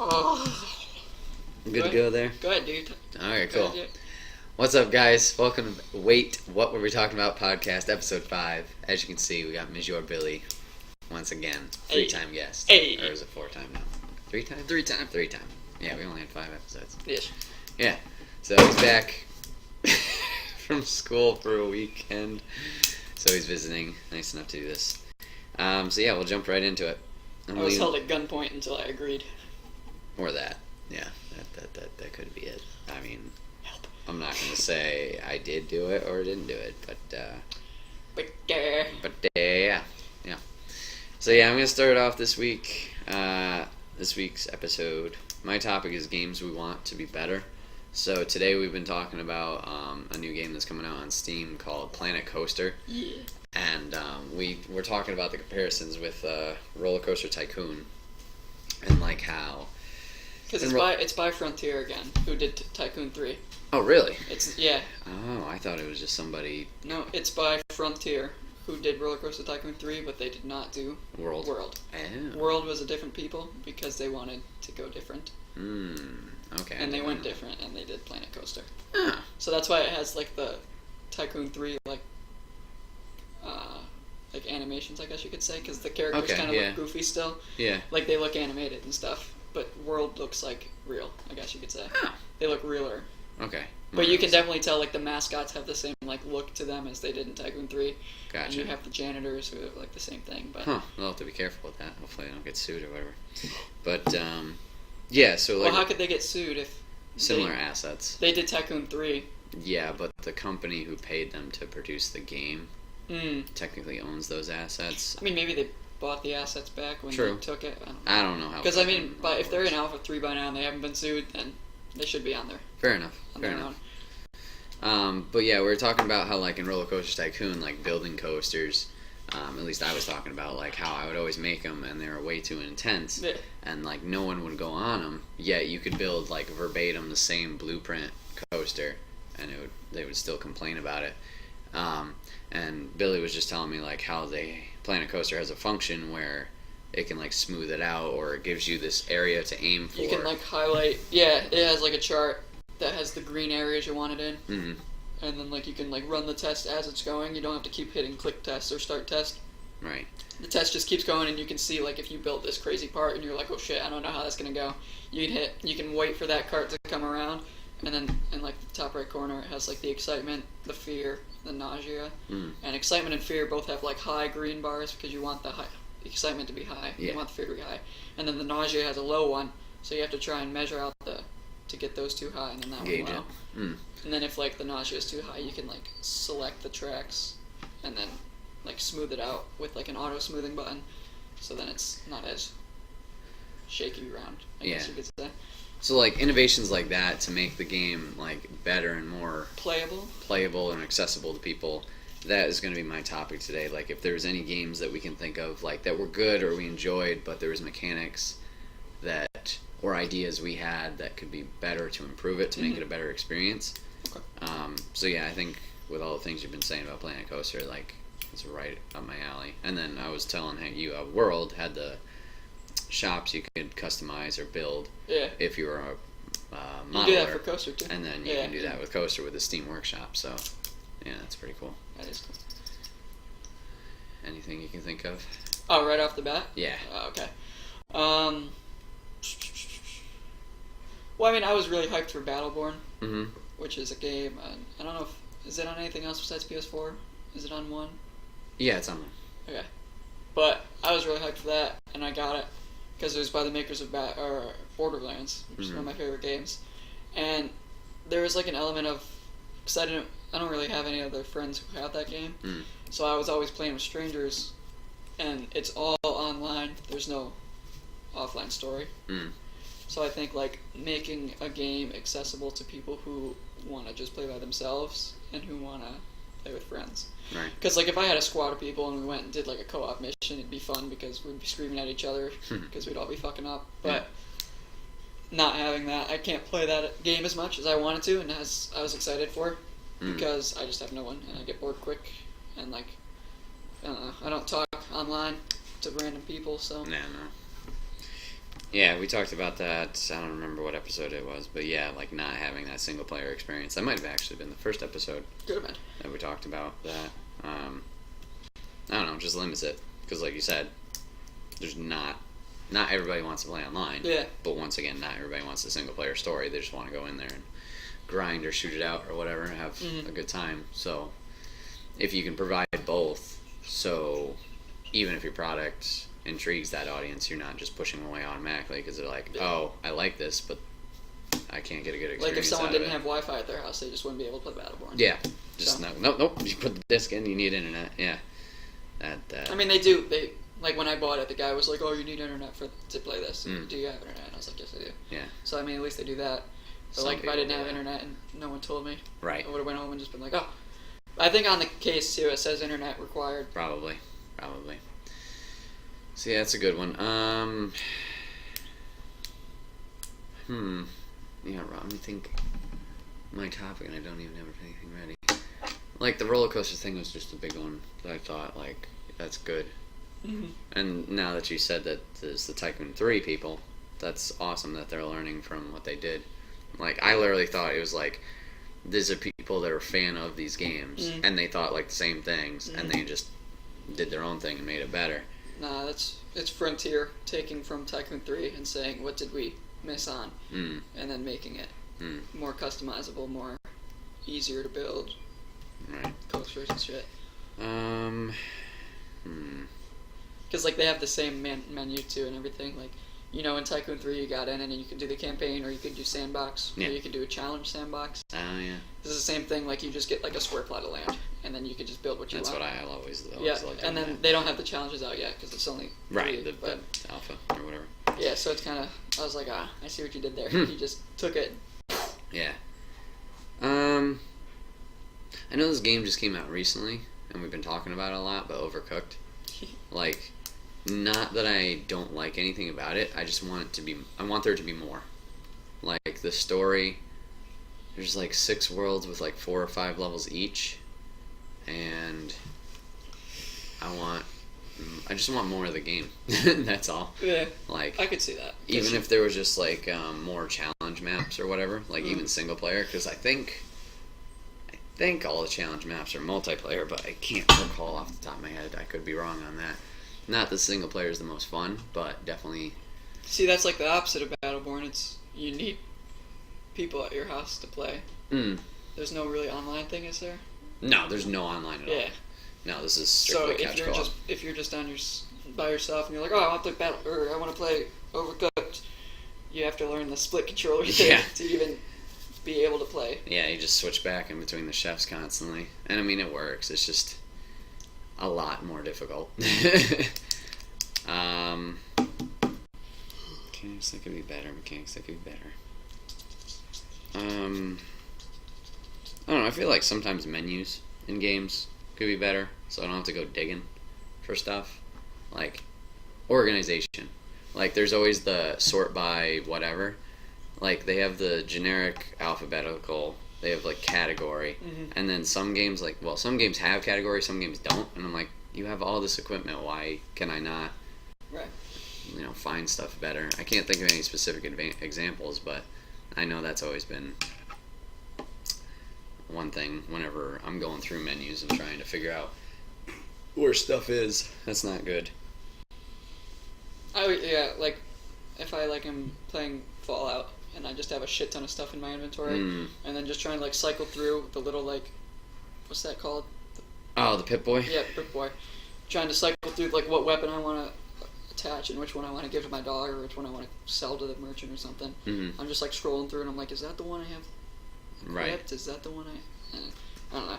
Oh. Good to go there? Go ahead, dude. Alright, cool. What's up, guys? Welcome to Wait, What Were We Talking About podcast, episode 5. As you can see, we got Major Billy once again. Three-time guest. Hey. Or is it 4-time now? 3-time? 3-time. 3-time. Yeah, we only had 5 episodes. Yes. Yeah. So he's back from school for a weekend. So he's visiting. Nice enough to do this. So yeah, we'll jump right into it. I was held at gunpoint until I agreed. Or that. Yeah, that could be it. I mean, Help. I'm not going to say I did do it or didn't do it, but yeah. So yeah, I'm going to start off this week, this week's episode. My topic is games we want to be better. So today we've been talking about a new game that's coming out on Steam called Planet Coaster. Yeah. And we're talking about the comparisons with Roller Coaster Tycoon and like how... Because it's by Frontier again, who did Tycoon 3. Oh, really? Yeah. Oh, I thought it was just somebody... No, it's by Frontier, who did Roller Coaster Tycoon 3, but they did not do World. Oh. World was a different people because they wanted to go different. Okay. And they went different, and they did Planet Coaster. Ah. So that's why it has like the Tycoon 3 like animations, I guess you could say, because the characters kind of look goofy still. Yeah. Like they look animated and stuff, but World looks like real, I guess you could say. Ah. They look realer. Okay. But you can definitely tell like the mascots have the same like look to them as they did in Tycoon 3. Gotcha. And you have the janitors who have like the same thing. But We'll have to be careful with that. Hopefully I don't get sued or whatever. But yeah, so like... Well, how could they get sued if... Similar assets. They did Tycoon 3. Yeah, but the company who paid them to produce the game technically owns those assets. I mean, maybe they bought the assets back when True. they took it. I don't know how... Because, I mean, but if they're in Alpha 3 by now and they haven't been sued, then they should be on there. Fair enough. But yeah, we were talking about how, like, in Roller Coaster Tycoon, like, building coasters, at least I was talking about, like, how I would always make them and they were way too intense. Yeah. And, like, no one would go on them, yet you could build, like, verbatim the same blueprint coaster and they would still complain about it. And Billy was just telling me, like, how Planet Coaster has a function where it can, like, smooth it out, or it gives you this area to aim for. You can, like, highlight... Yeah, it has, like, a chart that has the green areas you want it in. Mm-hmm. And then, like, you can, like, run the test as it's going. You don't have to keep hitting click test or start test. Right. The test just keeps going, and you can see, like, if you built this crazy part and you're like, oh shit, I don't know how that's going to go. You can wait for that cart to come around, and then in, like, the top right corner, it has, like, the excitement, the fear, the nausea. And excitement and fear both have, like, high green bars because you want the excitement to be high. Yeah. You want the fear to be high. And then the nausea has a low one, so you have to try and measure out to get those too high, and then that one low. And then if, like, the nausea is too high, you can, like, select the tracks and then, like, smooth it out with, like, an auto smoothing button, so then it's not as shaky around, I guess you could say. So, like, innovations like that to make the game, like, better and more playable and accessible to people, that is going to be my topic today. Like, if there's any games that we can think of, like, that were good or we enjoyed, but there was mechanics that, or ideas we had that could be better to improve it, to make it a better experience. Okay. So, yeah, I think with all the things you've been saying about Planet Coaster, like, it's right up my alley. And then I was telling you, World had the shops you could customize or build if you were a modeler. You do that for Coaster, too. And then you can do that with Coaster with the Steam Workshop, so, yeah, that's pretty cool. That is cool. Anything you can think of? Oh, right off the bat? Yeah. Okay. Well, I mean, I was really hyped for Battleborn, which is a game, I don't know is it on anything else besides PS4? Is it on one? Yeah, it's on one. Okay. But I was really hyped for that, and I got it, because it was by the makers of Borderlands, which is one of my favorite games. And there was, like, an element of, because I don't really have any other friends who have that game, so I was always playing with strangers, and it's all online. There's no offline story. So I think, like, making a game accessible to people who want to just play by themselves and who want to play with friends. Right. Because, like, if I had a squad of people and we went and did, like, a co-op mission, it'd be fun because we'd be screaming at each other because we'd all be fucking up. But not having that, I can't play that game as much as I wanted to and as I was excited for because I just have no one and I get bored quick. And, like, I don't know, I don't talk online to random people, so... No. Yeah, we talked about that. I don't remember what episode it was, but yeah, like not having that single player experience. That might have actually been the first episode Could have been. that we talked about that. I don't know, just limits it because, like you said, there's not everybody wants to play online. Yeah. But once again, not everybody wants a single player story. They just want to go in there and grind or shoot it out or whatever and have a good time. So if you can provide both, so even if your product intrigues that audience, you're not just pushing them away automatically because they're like, oh, I like this, but I can't get a good experience. Like if someone out of didn't it. have Wi-Fi at their house, they just wouldn't be able to play Battleborn. Yeah, just So. nope. You put the disc in, you need internet. Yeah, that. I mean, they do. They like when I bought it, the guy was like, "Oh, you need internet to play this. Mm. Do you have internet?" And I was like, "Yes, I do." Yeah. So I mean, at least they do that. But Some like, if I people didn't do have that. internet and no one told me, Right. I would have went home and just been like, "Oh." I think on the case too, it says internet required. Probably. So yeah, that's a good one. Yeah, Rob, let me think. My topic, and I don't even have anything ready. Like the roller coaster thing was just a big one that I thought like that's good. Mm-hmm. And now that you said that there's the Tycoon 3 people, that's awesome that they're learning from what they did. Like I literally thought it was like these are people that are a fan of these games and they thought like the same things and they just did their own thing and made it better. Nah, it's Frontier taking from Tycoon 3 and saying, "What did we miss on?" Mm. And then making it more customizable, more easier to build Right. coasters and shit. Because like they have the same menu too and everything. Like, you know, in Tycoon 3 you got in and you could do the campaign, or you could do sandbox, Yeah. or you could do a challenge sandbox. Oh yeah. This is the same thing. Like you just get like a square plot of land, and then you could just build what you That's want. what I always Yeah, liked and doing then that. they don't have the challenges out yet because it's only Right, 3, but the alpha or whatever. yeah. So it's kind of, I was like, I see what you did there. Hmm. You just took it. Yeah. I know this game just came out recently, and we've been talking about it a lot, but Overcooked. Like, not that I don't like anything about it, I just want it to be, I want there to be more. Like, the story, there's like 6 worlds with like 4 or 5 levels each, and I just want more of the game. That's all. Yeah, Like, I could see that. even if there was just like more challenge maps or whatever, like even single player, because I think all the challenge maps are multiplayer, but I can't recall off the top of my head. I could be wrong on that. Not that single player is the most fun, but definitely. See, that's like the opposite of Battleborn. It's you need people at your house to play. There's no really online thing, is there? No, there's no online at all. Yeah. No, this is So strictly couch co-op. if you're just on by yourself and you're like, oh, I want to play I want to play Overcooked, you have to learn the split controller thing Yeah. to even be able to play. Yeah, you just switch back in between the chefs constantly, and I mean it works. It's just a lot more difficult. Mechanics that could be better. I don't know. I feel like sometimes menus in games could be better, so I don't have to go digging for stuff. Like organization. Like there's always the sort by whatever. Like they have the generic alphabetical. They have like category, and then some games some games have category, some games don't, and I'm like, you have all this equipment. Why can I not? Right. Find stuff better. I can't think of any specific examples, but I know that's always been one thing whenever I'm going through menus and trying to figure out where stuff is. That's not good. Like if I am playing Fallout and I just have a shit ton of stuff in my inventory, and then just trying to cycle through the little what's that called? Oh, the Pip-Boy? Yeah, Pip-Boy. Trying to cycle through what weapon I want to attach and which one I want to give to my dog or which one I want to sell to the merchant or something. I'm just scrolling through and I'm like, is that the one I have Right. equipped? Is that the one I don't know.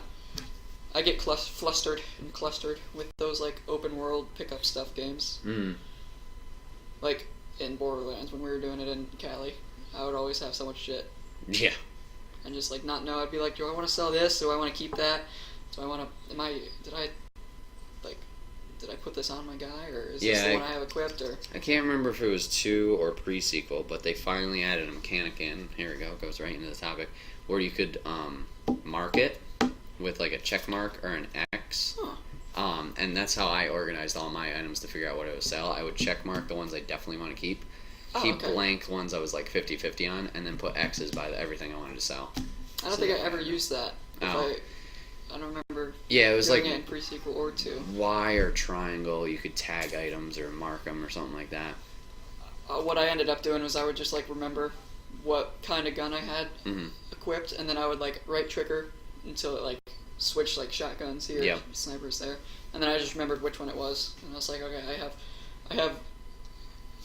I get flustered and clustered with those open world pickup stuff games. Like in Borderlands when we were doing it in Cali, I would always have so much shit Yeah. and just not know. I'd be like, do I want to sell this? Do I want to keep that? Do I want to? Did I put this on my guy, or is this the one I have equipped? Or I can't remember if it was 2 or pre-sequel, but they finally added a mechanic in. Here we go. Goes right into the topic where you could mark it with a check mark or an X. Huh. And that's how I organized all my items to figure out what I would sell. I would check mark the ones I definitely want to keep, Oh, He okay. blanked ones I was like 50-50 on, and then put X's by everything I wanted to sell. I don't think I ever used that. Oh. I don't remember Yeah, it was doing like it in pre-sequel or 2. Y or triangle. You could tag items or mark them or something like that. What I ended up doing was I would just like remember what kind of gun I had Mm-hmm. equipped, and then I would like right trigger until it like switched like shotguns here, Yep. snipers there, and then I just remembered which one it was, and I was like, okay, I have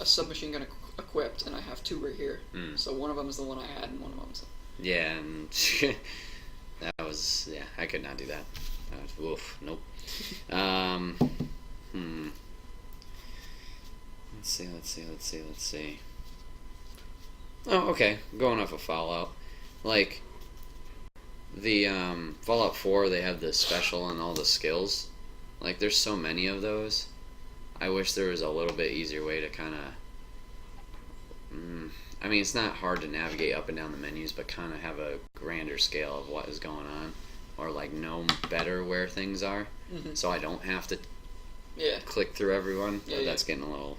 a submachine gun equipped, and I have 2 right here. Mm. So one of them is the one I had, and one of them is. Yeah, and I could not do that. Woof, nope. Let's see. Oh, okay. Going off of Fallout, like the Fallout 4, they have the special and all the skills. Like, there's so many of those. I wish there was a little bit easier way to kind of. I mean, it's not hard to navigate up and down the menus, but kind of have a grander scale of what is going on, or like know better where things are, so I don't have to click through everyone. Yeah, But that's getting a little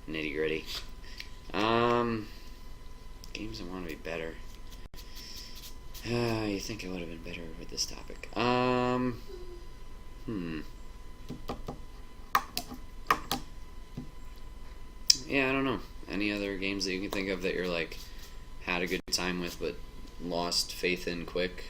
nitty gritty. Games I want to be better. You think I would have been better with this topic? Yeah, I don't know. Any other games that you can think of that you're like had a good time with but lost faith in quick?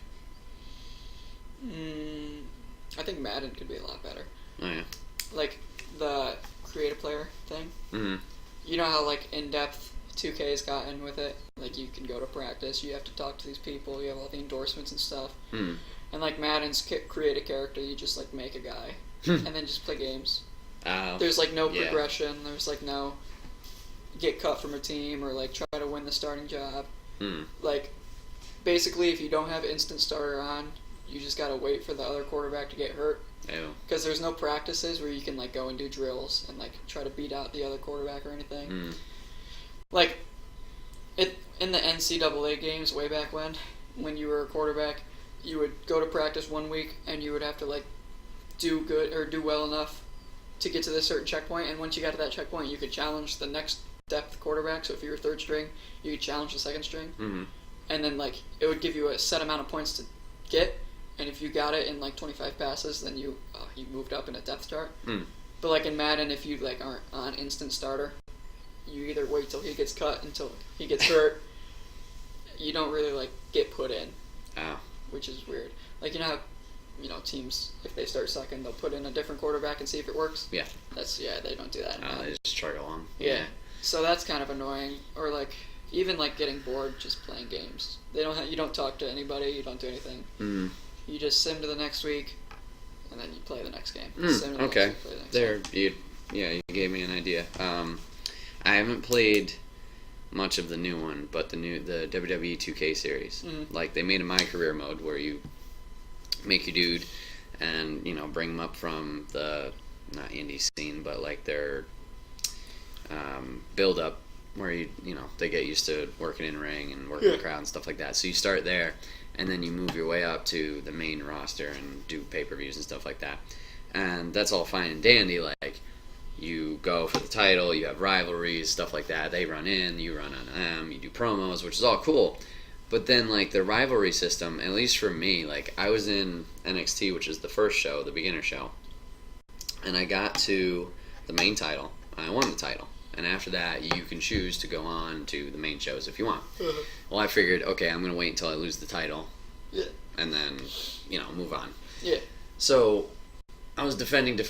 I think Madden could be a lot better. Oh yeah. Like the create a player thing. Mm-hmm. You know how like in depth 2K's gotten with it. Like you can go to practice, you have to talk to these people, you have all the endorsements and stuff. Mm. And like Madden's create a character, you just like make a guy and then just play games. There's like no progression. There's like no get cut from a team or like try to win the starting job. Like basically, if you don't have instant starter on, you just gotta wait for the other quarterback to get hurt. Because there's no practices where you can like go and do drills and like try to beat out the other quarterback or anything. Like in the NCAA games way back when you were a quarterback, you would go to practice 1 week and you would have to like do good or do well enough to get to this certain checkpoint, and once you got to that checkpoint, you could challenge the next depth quarterback. So if you were third string, you could challenge the second string, and then like it would give you a set amount of points to get, and if you got it in like 25 passes, then you moved up in a depth chart. But like in Madden, if you like aren't on instant starter, you either wait till he gets cut until he gets hurt. You don't really like get put in, which is weird. Like you know how teams, if they start sucking, they'll put in a different quarterback and see if it works. Yeah. They don't do that. They just chug along. Yeah. So that's kind of annoying. Or like even like getting bored just playing games. You don't talk to anybody. You don't do anything. You just sim to the next week, and then you play the next game. Okay. You gave me an idea. I haven't played much of the new one, but the WWE 2K series. Like they made a My Career mode where you make your dude and bring them up from the not indie scene, but like their build up where they get used to working in ring and working the crowd and stuff like that. So you start there and then you move your way up to the main roster and do pay-per-views and stuff like that. And that's all fine and dandy. Like you go for the title, you have rivalries, stuff like that. They run in, you run on them, you do promos, which is all cool. But then, like, the rivalry system, at least for me, like, I was in NXT, which is the first show, the beginner show, and I got to the main title, and I won the title. And after that, you can choose to go on to the main shows if you want. Well, I figured, okay, I'm going to wait until I lose the title, and then, move on. Yeah. So, I was defending,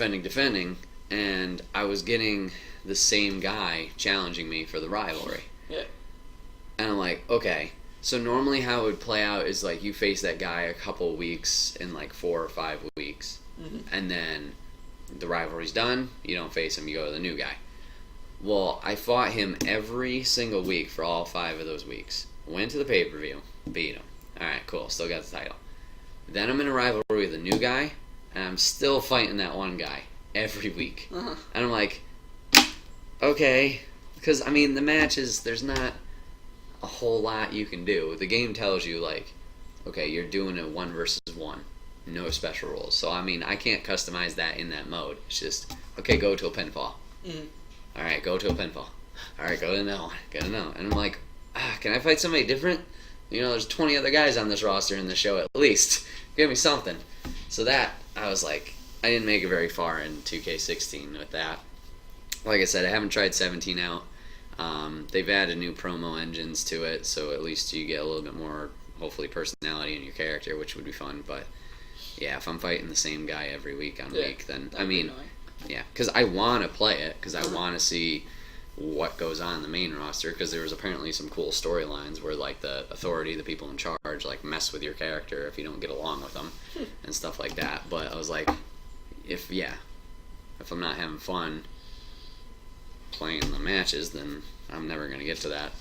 and I was getting the same guy challenging me for the rivalry. Yeah. And I'm like, okay. So normally how it would play out is like you face that guy a couple weeks in like 4 or 5 weeks, and then the rivalry's done, you don't face him, you go to the new guy. Well, I fought him every single week for all 5 of those weeks. Went to the pay-per-view, beat him. Alright, cool, still got the title. Then I'm in a rivalry with a new guy, and I'm still fighting that one guy every week. And I'm like, okay, because I mean the matches, there's not a whole lot you can do. The game tells you like, okay, you're doing it 1 versus 1, no special rules. So I mean, I can't customize that in that mode. It's just, okay, go to a pinfall. All right, go to a pinfall. All right, go to no, and I'm like, can I fight somebody different? There's 20 other guys on this roster in the show at least. Give me something. So that I was like, I didn't make it very far in 2K16 with that. Like I said, I haven't tried 17 out. They've added new promo engines to it, so at least you get a little bit more, hopefully, personality in your character, which would be fun. But yeah, if I'm fighting the same guy every week on week, then yeah, because I want to play it, because I want to see what goes on in the main roster, because there was apparently some cool storylines where like the authority, the people in charge, like mess with your character if you don't get along with them and stuff like that. But I was like, if I'm not having fun playing the matches, then I'm never going to get to that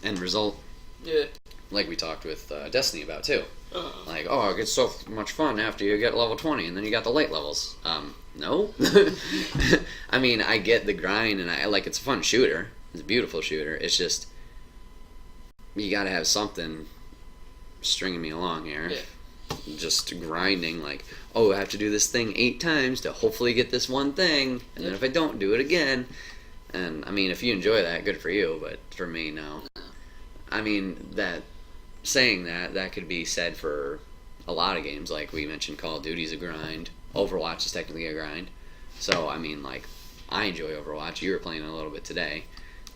end result. Yeah. Like we talked with Destiny about too. Like, oh, it gets so much fun after you get level 20 and then you got the late levels. No. I mean, I get the grind and I like, it's a fun shooter. It's a beautiful shooter. It's just, you got to have something stringing me along here. Yeah. Just grinding, like, oh, I have to do this thing 8 times to hopefully get this one thing, and then if I don't, do it again. And I mean, if you enjoy that, good for you, but for me, no. I mean, saying that could be said for a lot of games. Like we mentioned, Call of Duty's a grind. Overwatch is technically a grind. So I mean, like, I enjoy Overwatch. You were playing a little bit today,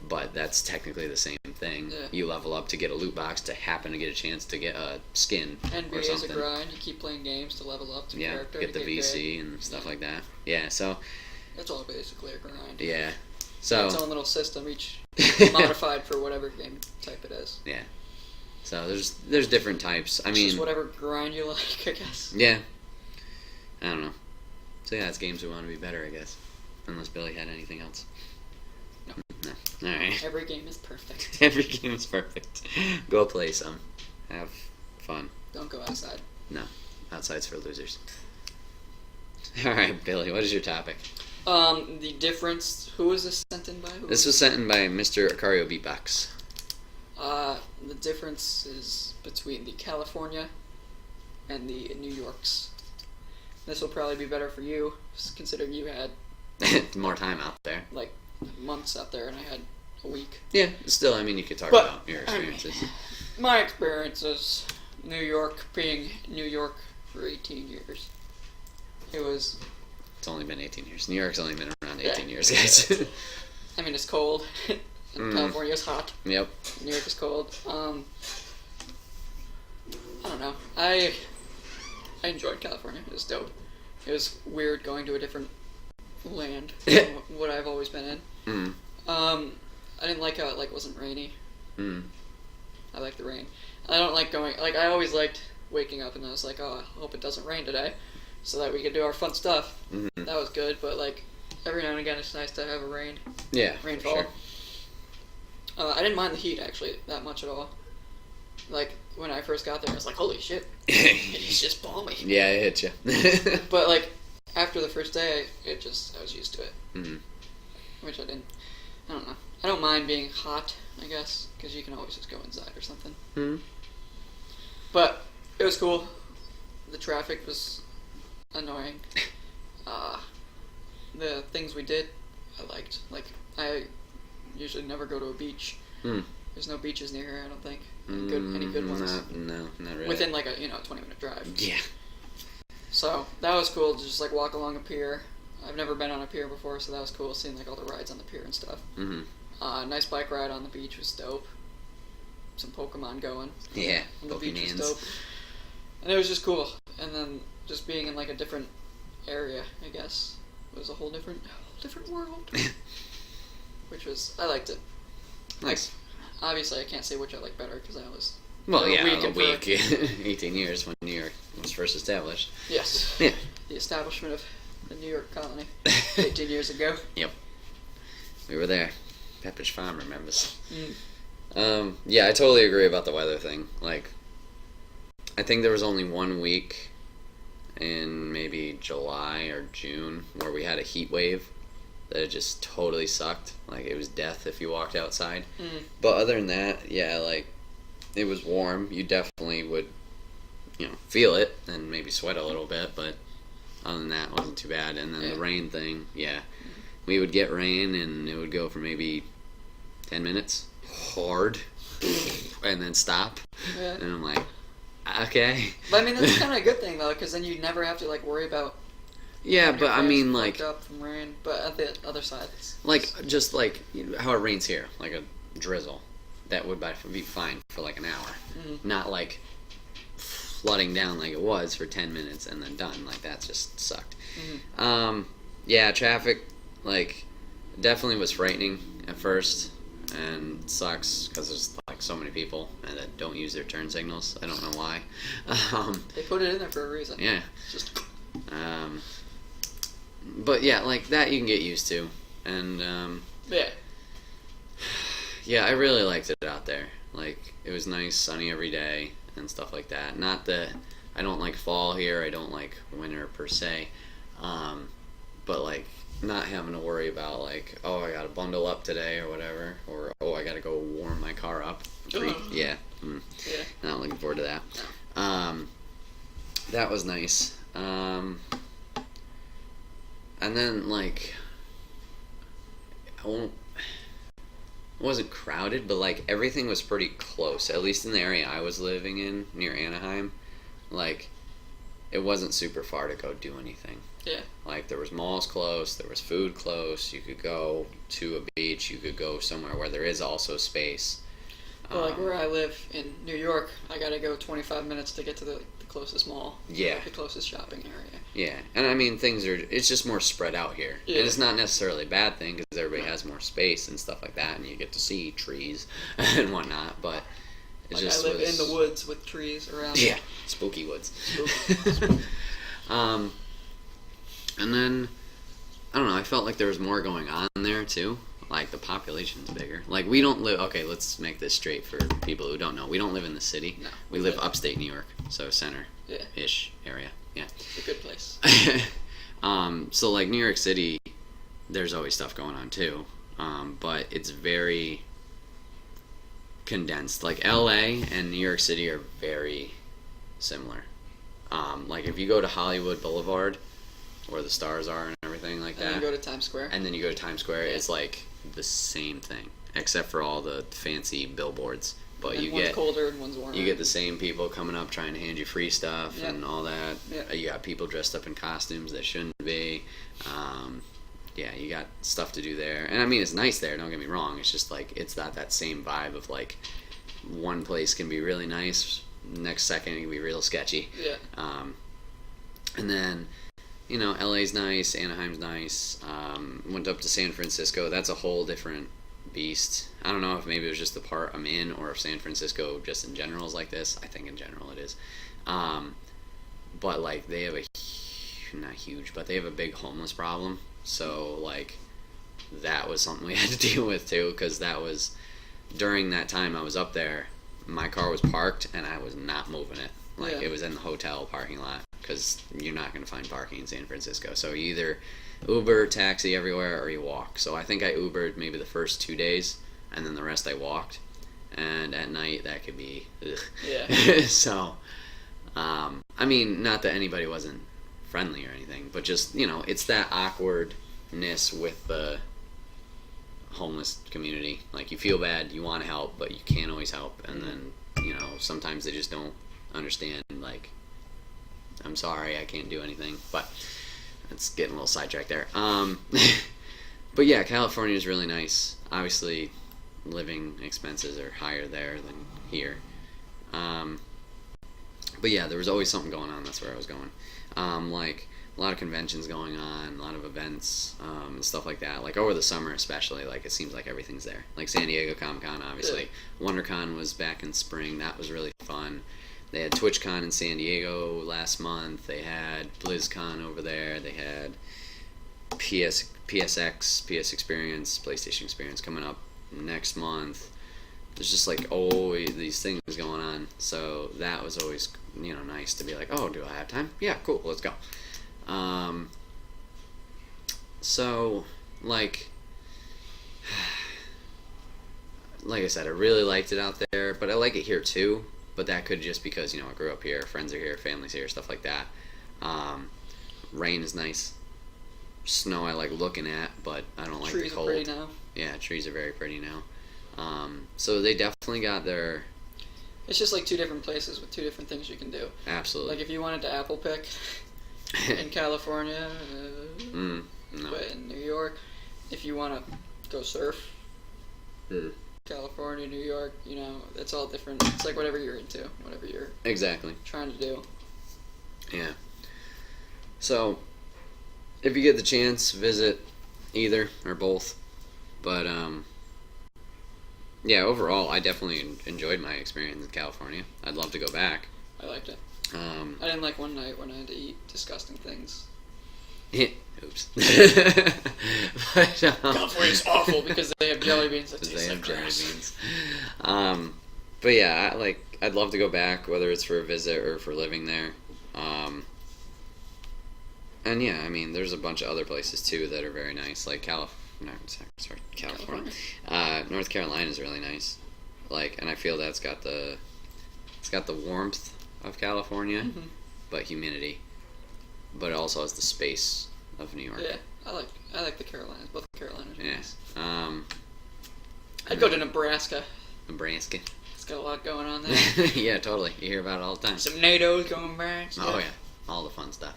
but that's technically the same thing. Yeah. You level up to get a loot box to happen to get a chance to get a skin NBA or something. is a grind. You keep playing games to level up to character. Get the VC good. and stuff like that. Yeah, so it's all basically a grind. yeah. So its own little system, each modified for whatever game type it is. Yeah. So there's different types. I mean, just whatever grind you like, I guess. Yeah. I don't know. So yeah, it's games we want to be better, I guess. Unless Billy had anything else. No. All right. Every game is perfect. Every game is perfect. Go play some. Have fun. Don't go outside. No. Outside's for losers. All right, Billy, what is your topic? The difference. Who was this sent in by? This was sent in by Mr. Acario Beatbox. The difference is between the California and the New Yorks. This will probably be better for you, considering you had more time out there. like months out there, and I had a week. Yeah, still, I mean, you could talk about your experiences. My experiences, New York, being New York for 18 years. It was. It's only been 18 years. New York's only been around 18 years, guys. I mean, it's cold. And California is hot. Yep. New York is cold. I don't know. I enjoyed California. It was dope. It was weird going to a different land from what I've always been in. I didn't like how it wasn't rainy. I like the rain. I don't like going. I always liked waking up and I was like, oh, I hope it doesn't rain today, so that we could do our fun stuff. That was good, but every now and again, it's nice to have a rainfall. Sure. I didn't mind the heat actually that much at all. When I first got there, I was like, holy shit, it's just balmy. Yeah, it hit you. But after the first day, I was used to it. Which I didn't. I don't know. I don't mind being hot, I guess, because you can always just go inside or something. But it was cool. The traffic was annoying. The things we did, I liked. I usually never go to a beach. There's no beaches near here, I don't think. Any good ones? No, not really. Within a 20-minute drive. Yeah. So that was cool to just walk along a pier. I've never been on a pier before, so that was cool seeing all the rides on the pier and stuff. Nice bike ride on the beach was dope. Some Pokemon going. Yeah, on the beach was dope. And it was just cool. And then just being in a different area, I guess, was a whole different world. I liked it. Nice. Obviously, I can't say which I like better because I was. A week. 18 years when New York was first established. Yes. Yeah. The establishment of the New York colony 18 years ago. Yep. We were there. Pepperidge Farm remembers. Yeah, I totally agree about the weather thing. I think there was only 1 week in maybe July or June where we had a heat wave that it just totally sucked. It was death if you walked outside. But other than that, yeah, it was warm. You definitely would, feel it and maybe sweat a little bit, but other than that, it wasn't too bad. And then the rain thing, yeah. We would get rain and it would go for maybe 10 minutes, hard, and then stop. Yeah. And I'm like, okay. But I mean, that's kind of a good thing though, because then you never have to like worry about. Yeah, but I mean, like, up from rain. But at the other side, just like how it rains here, like a drizzle, that would be fine for like an hour, not like flooding down like it was for 10 minutes and then done. Like that just sucked. Yeah, traffic, like, definitely was frightening at first, and sucks because there's like so many people that don't use their turn signals. I don't know why. They put it in there for a reason. Yeah. Just. But yeah, like that you can get used to, and yeah, I really liked it out there. Like it was nice, sunny every day, and stuff like that. Not that I don't like fall here. I don't like winter per se, but like not having to worry about like, oh, I gotta bundle up today or whatever, or oh, I gotta go warm my car up. Yeah, not looking forward to that. That was nice. And then like it wasn't crowded, but like everything was pretty close. At least in the area I was living in near Anaheim, like it wasn't super far to go do anything. Yeah. Like there was malls close, there was food close. You could go to a beach. You could go somewhere where there is also space. Well, like where I live in New York, I gotta go 25 minutes to get to the closest mall. Yeah. Like the closest shopping area. Yeah, and I mean it's just more spread out here, and it's not necessarily a bad thing because everybody has more space and stuff like that, and you get to see trees and whatnot. But it like just I live in the woods with trees around. Yeah, spooky woods. And then I don't know. I felt like there was more going on there too. Like the population's bigger. Like we don't live. Okay, let's make this straight for people who don't know. We don't live in the city. No, we live upstate New York, so center-ish area. Yeah, it's a good place. So like New York City, there's always stuff going on too, but it's very condensed. Like LA and New York City are very similar. Like if you go to Hollywood Boulevard, where the stars are and everything like that, and then you go to Times Square. And then you go to Times Square, it's like the same thing, except for all the fancy billboards. But and you one's get colder and one's warmer. You get the same people coming up trying to hand you free stuff and all that. Yep. You got people dressed up in costumes that shouldn't be. Yeah, you got stuff to do there. And I mean, it's nice there, don't get me wrong. It's just like, it's not that same vibe of like, one place can be really nice, next second it can be real sketchy. Yeah. And then, you know, LA's nice, Anaheim's nice. Went up to San Francisco. That's a whole different beast. I don't know if maybe it was just the part I'm in, or if San Francisco just in general is like this. I think in general it is. But like they have not huge, but they have a big homeless problem. So like that was something we had to deal with too, because that was during that time I was up there. My car was parked and I was not moving it. Like it was in the hotel parking lot, because you're not going to find parking in San Francisco. So you either Uber, taxi everywhere, or you walk. So I think I Ubered maybe the first 2 days, and then the rest I walked. And at night that could be ugh. Yeah. So I mean, not that anybody wasn't friendly or anything, but just, you know, it's that awkwardness with the homeless community. Like you feel bad, you want to help, but you can't always help, and then, you know, sometimes they just don't understand, like, I'm sorry, I can't do anything. But it's getting a little sidetracked there. But yeah, California is really nice. Obviously, living expenses are higher there than here. But yeah, there was always something going on. That's where I was going. Like a lot of conventions going on, a lot of events, and stuff like that. Like over the summer especially, like it seems like everything's there. Like San Diego Comic-Con, obviously. WonderCon was back in spring. That was really fun. They had TwitchCon in San Diego last month. They had BlizzCon over there. They had PSX, PS Experience, PlayStation Experience coming up next month. There's just like always these things going on. So that was always, you know, nice to be like, oh, do I have time? Yeah, cool, let's go. So like I said, I really liked it out there, but I like it here too. But that could just because, you know, I grew up here, friends are here, family's here, stuff like that. Rain is nice. Snow I like looking at, but I don't like the cold. Trees are pretty now. Yeah, trees are very pretty now. So they definitely got their... It's just like two different places with two different things you can do. Absolutely. Like if you wanted to apple pick in California, no. but in New York, if you want to go surf, California, New York, you know, it's all different. It's like whatever you're into, whatever you're exactly trying to do. Yeah. So, if you get the chance, visit either or both. But, yeah, overall, I definitely enjoyed my experience in California. I'd love to go back. I liked it. I didn't like one night when I had to eat disgusting things. Oops. But, California's awful because they have jelly beans that taste like grass. But yeah, I'd love to go back, whether it's for a visit or for living there. And yeah, I mean, there's a bunch of other places too that are very nice, like California. North Carolina is really nice. And I feel that's got the warmth of California, but humidity. But it also has the space of New York. Yeah, I like the Carolinas. Both Carolinas are nice. I'd go to Nebraska. Nebraska. It's got a lot going on there. Yeah, totally. You hear about it all the time. Some NATO's going back. Oh yeah, all the fun stuff.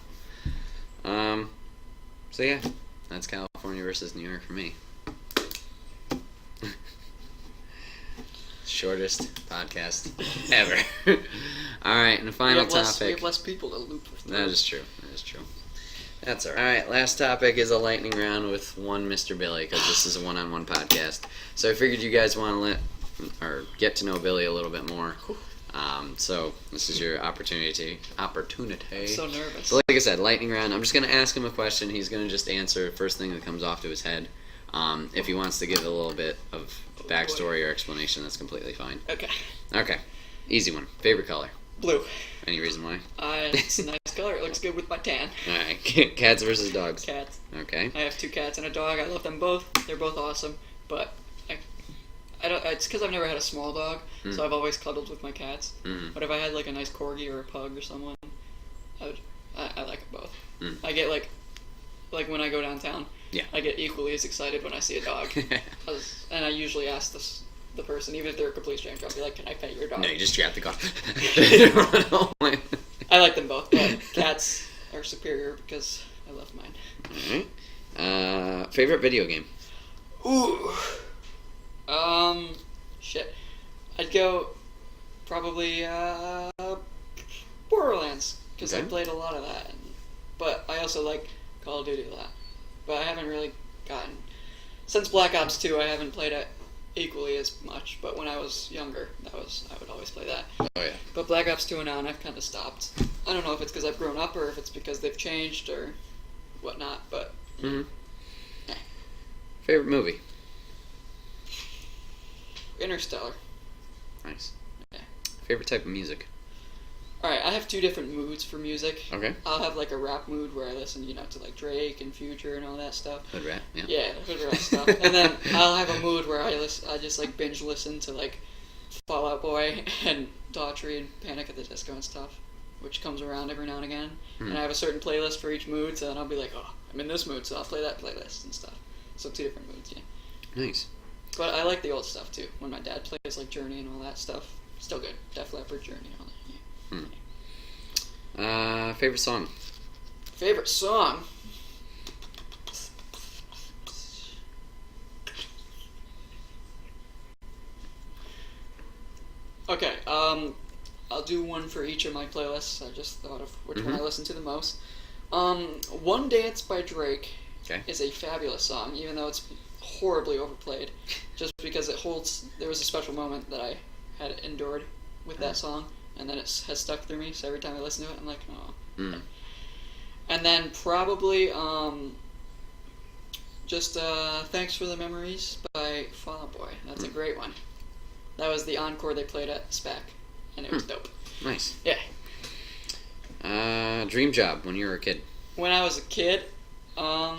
So yeah, that's California versus New York for me. Shortest podcast ever. All right, and the final topic. We have less people to loop through. That is true. That's all right. All right, last topic is a lightning round with one Mr. Billy, because this is a one-on-one podcast. So I figured you guys want to get to know Billy a little bit more. So this is your opportunity. I'm so nervous. So like I said, lightning round. I'm just going to ask him a question. He's going to just answer the first thing that comes off to his head. If he wants to give a little bit of backstory or explanation, that's completely fine. Okay. Easy one. Favorite color? Blue. Any reason why? It's a nice color. It looks good with my tan. Alright. Cats versus dogs? Cats. Okay. I have 2 cats and a dog. I love them both. They're both awesome. But I don't. It's because I've never had a small dog, so I've always cuddled with my cats. But if I had like a nice corgi or a pug or someone, I like them both. I get like when I go downtown, I get equally as excited when I see a dog. And I usually ask the person, even if they're a complete stranger, I'll be like, "Can I pet your dog?" No, you just grab the car. I like them both, but cats are superior because I love mine. Alright. Favorite video game? Ooh. Shit. I'd go probably Borderlands because I played a lot of that, but I also like Call of Duty a lot. But I haven't really gotten since Black Ops 2. I haven't played it equally as much. But when I was younger, I would always play that. Oh yeah. But Black Ops 2 and on, I've kind of stopped. I don't know if it's because I've grown up or if it's because they've changed or whatnot. But favorite movie? Interstellar. Nice. Yeah. Favorite type of music? Alright, I have 2 different moods for music. Okay. I'll have like a rap mood where I listen, to like Drake and Future and all that stuff. Hood rap, yeah. Yeah, hood rap stuff. And then I'll have a mood where I just like binge listen to like Fall Out Boy and Daughtry and Panic at the Disco and stuff, which comes around every now and again. And I have a certain playlist for each mood, so then I'll be like, oh, I'm in this mood, so I'll play that playlist and stuff. So 2 different moods, yeah. Nice. But I like the old stuff too. When my dad plays like Journey and all that stuff, still good. Def Leppard, Journey, and all that. Yeah. Favorite song? Favorite song? Okay. I'll do one for each of my playlists. I just thought of which one I listen to the most. One Dance by Drake is a fabulous song, even though it's horribly overplayed, just because there was a special moment that I had endured with that song, and then it has stuck through me, so every time I listen to it, I'm like, oh. And then probably, just Thanks for the Memories by Fall Out Boy. That's a great one. That was the encore they played at SPAC, and it was dope. Nice. Yeah. Dream job when you were a kid? When I was a kid, I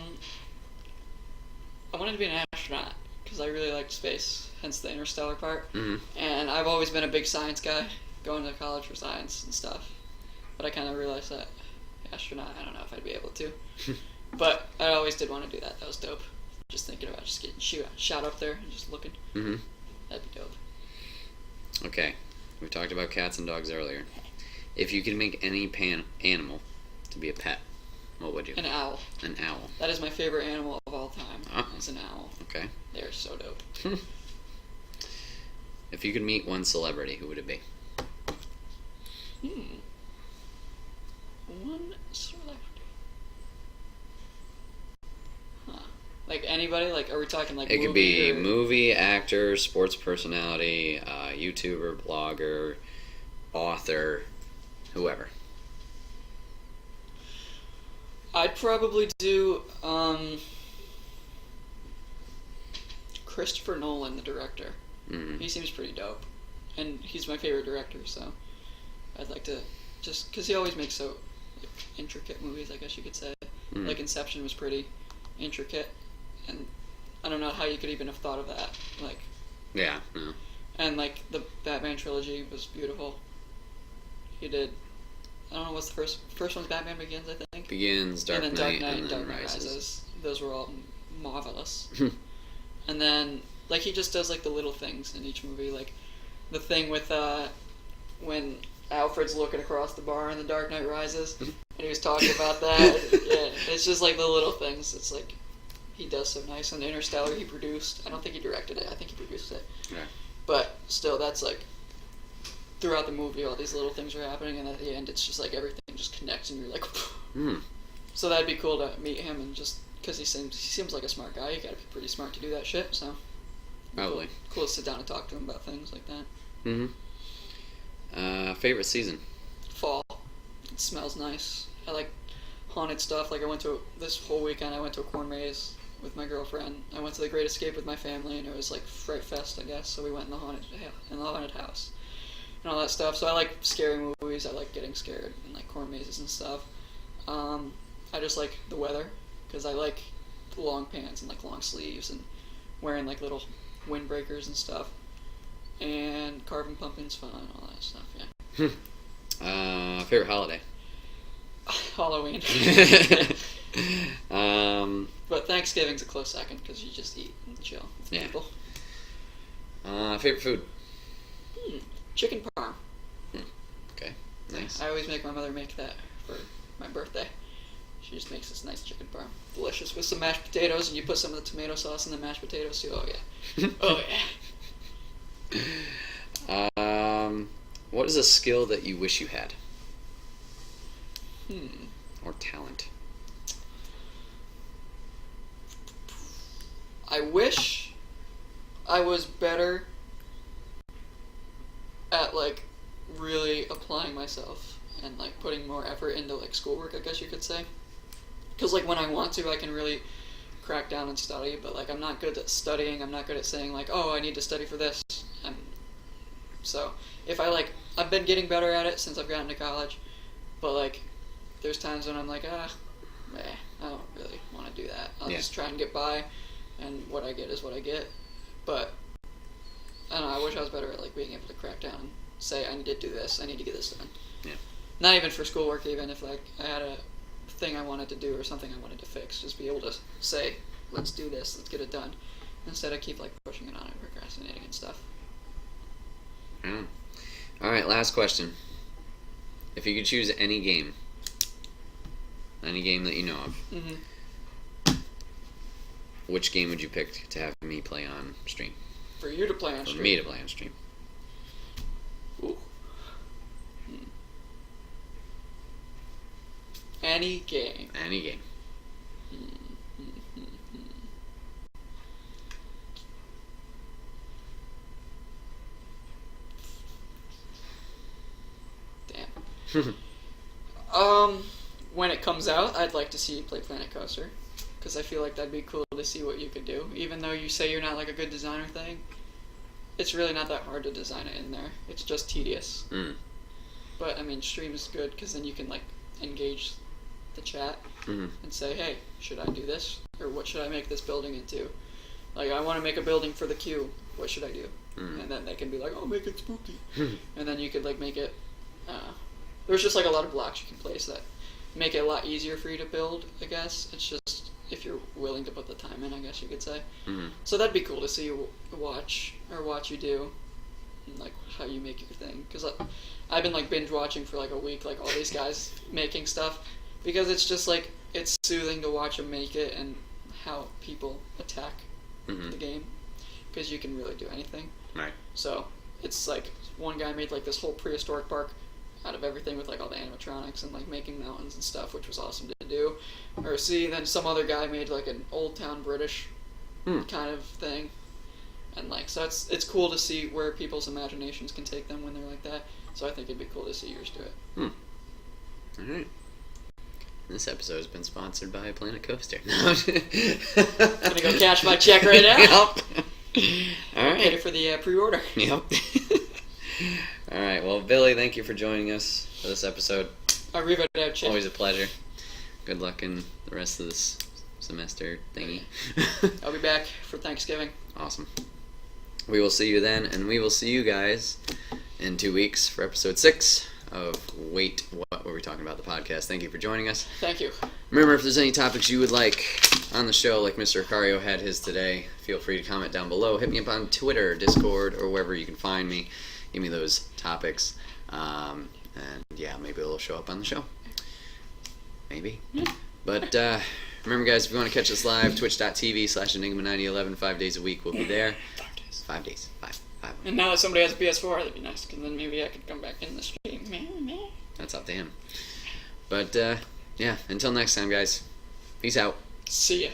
wanted to be an astronaut because I really liked space, hence the interstellar part. And I've always been a big science guy, going to college for science and stuff. But I kind of realized that astronaut, I don't know if I'd be able to. But I always did want to do that. That was dope. Just thinking about just getting shot up there and just looking. That'd be dope. Okay, we talked about cats and dogs earlier. If you could make any animal to be a pet, what would you? An owl. An owl. That is my favorite animal of all time. Ah. It's an owl. Okay. They're so dope. If you could meet one celebrity, who would it be? One celebrity. Huh. Like anybody? Like, are we talking like It movie could be or... movie, actor, sports personality, YouTuber, blogger, author, whoever. I'd probably do Christopher Nolan, the director. Mm-hmm. He seems pretty dope, and he's my favorite director. So I'd like to just because he always makes so like, intricate movies, I guess you could say. Mm. Like Inception was pretty intricate, and I don't know how you could even have thought of that. Like, Yeah, no. and like the Batman trilogy was beautiful. He did. I don't know what's the first one's Batman Begins, I think. Begins, Dark and then Knight, Dark Knight and and then Dark Knight Rises. Rises. Those were all marvelous. And then like he just does like the little things in each movie, like the thing with when Alfred's looking across the bar in The Dark Knight Rises, and he was talking about that. Yeah, it's just like the little things. It's like he does so nice. And Interstellar, he produced. I don't think he directed it. I think he produced it. Yeah. But still, that's like throughout the movie, all these little things are happening, and at the end, it's just like everything just connects, and you're like. So that'd be cool to meet him, and just because he seems like a smart guy. You gotta be pretty smart to do that shit. So Probably. cool to sit down and talk to him about things like that. Favorite season? Fall. It smells nice. I like haunted stuff. Like I went to this whole weekend. I went to a corn maze with my girlfriend. I went to the Great Escape with my family, and it was like Fright Fest, I guess. So we went in the haunted house and all that stuff. So I like scary movies. I like getting scared and like corn mazes and stuff. I just like the weather because I like long pants and like long sleeves and wearing like little windbreakers and stuff. And carving pumpkins fun, all that stuff. Yeah. Favorite holiday? Halloween. um, But Thanksgiving's a close second because you just eat and chill with Yeah. people. Favorite food? Chicken parm. Okay, nice. I always make my mother make that for my birthday. She just makes this nice chicken parm. Delicious with some mashed potatoes, and you put some of the tomato sauce in the mashed potatoes too. Oh yeah. Oh yeah. What is a skill that you wish you had? Hmm. Or talent? I wish I was better at like really applying myself and like putting more effort into like schoolwork, I guess you could say. Because like when I want to, I can really crack down and study, but like I'm not good at studying. I'm not good at saying like, oh, I need to study for this. So if I've been getting better at it since I've gotten to college, but like there's times when I'm like, I don't really want to do that. I'll just try and get by, and what I get is what I get. But I don't know, I wish I was better at like being able to crack down and say, I need to do this, I need to get this done. Yeah. Not even for schoolwork, even if like I had a thing I wanted to do or something I wanted to fix, just be able to say, let's do this, let's get it done. Instead I keep like pushing it on and procrastinating and stuff. Yeah. Alright, last question. If you could choose any game that you know of, which game would you pick to have me play on stream? For you to play on For stream? me to play on stream. Ooh. Any game. Any game. Damn. When it comes out, I'd like to see you play Planet Coaster, because I feel like that'd be cool to see what you could do. Even though you say you're not like a good designer thing, it's really not that hard to design it in there. It's just tedious. But I mean, stream is good because then you can like engage the chat and say, hey, should I do this, or what should I make this building into? Like, I want to make a building for the queue. What should I do? And then they can be like, oh, make it spooky. And then you could like make it. There's just like a lot of blocks you can place that make it a lot easier for you to build, I guess. It's just if you're willing to put the time in, I guess you could say. Mm-hmm. So that'd be cool to see you watch you do, and like how you make your thing. Because I've been like binge watching for like a week, like all these guys making stuff, because it's just like it's soothing to watch them make it and how people attack the game, because you can really do anything. Right. So it's like one guy made like this whole prehistoric park out of everything with like all the animatronics and like making mountains and stuff, which was awesome to do. Or see, then some other guy made like an old town British kind of thing, and like so it's cool to see where people's imaginations can take them when they're like that. So I think it'd be cool to see yours do it. All right. This episode has been sponsored by Planet Coaster. Gonna go cash my check right now. Yep. All right. Paid it for the pre-order. Yep. All right. Well, Billy, thank you for joining us for this episode. Arrivederci. Always a pleasure. Good luck in the rest of this semester thingy. I'll be back for Thanksgiving. Awesome. We will see you then, and we will see you guys in 2 weeks for episode 6 of Wait, What Were We Talking About, the podcast. Thank you for joining us. Thank you. Remember, if there's any topics you would like on the show, like Mr. Acario had his today, feel free to comment down below. Hit me up on Twitter, Discord, or wherever you can find me. Give me those topics. And yeah, maybe it'll show up on the show. Maybe. But remember, guys, if you want to catch us live, twitch.tv/Enigma9011, 5 days a week. We'll be there. 5 days. 5. And now that somebody has a PS4, that'd be nice, because then maybe I could come back in the stream. That's up to him. But yeah, until next time, guys. Peace out. See ya.